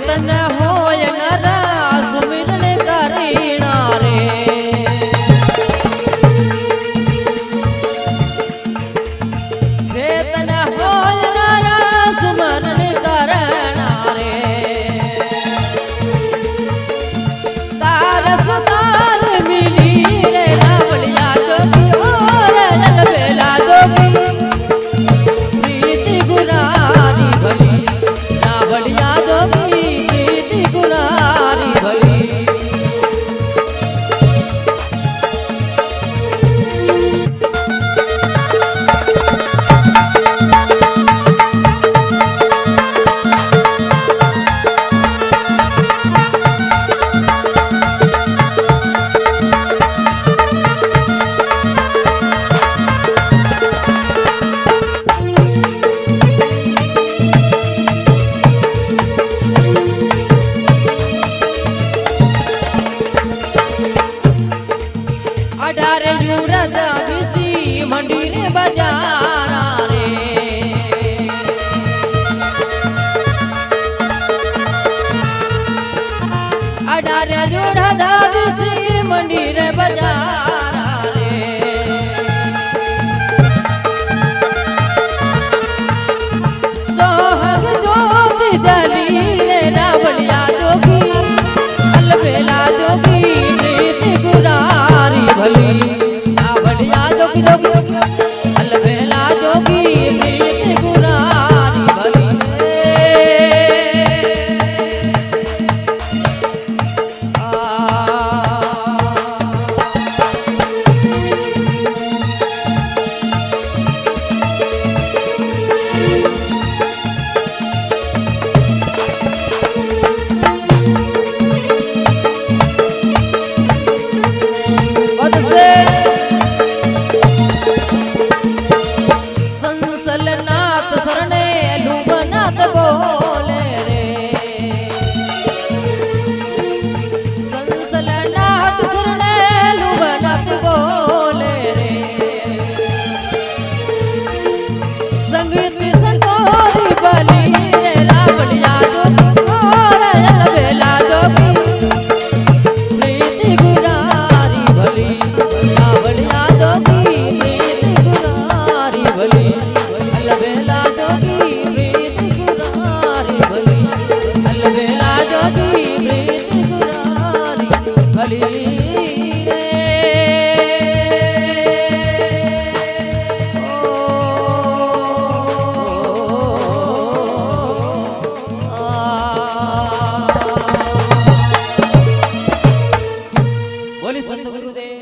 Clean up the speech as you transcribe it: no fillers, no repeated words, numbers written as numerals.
चेतन होय नर सुमिरन करीना रे चेतन होय नर सुमिरन करीना रे तार सुतार मिली रे रावलिया जोगी और अलबेला जोगी प्रीति गुरारी भली रावलिया जोगी प्रीति गुरारी भली अडारे युरद बिसी मंडी रे बाजारा रे अडारे युरद बिसी मंडी रे बाजारा रे सोहग ज्योति जली रे रावलिया जोगी अलबेला जोगी प्रीति गुरारी भली रावलिया जोगी जोगी अलबेला जोगी प्रीति गुरारी भली संसलनाथ शरणे लुबनाथ बोले रे संसलनाथ शरणे लुबनाथ बोले रे संगीत संतोरी बली रे रावलिया जोगी और अलबेला जोगी प्रीति गुरारी भली रावलिया जोगी प्रीति गुरारी भली अलबेला जोगी प्रीति गुरारी भली अलबेला जोगी प्रीति गुरारी भली बोली संत गुरुदेव।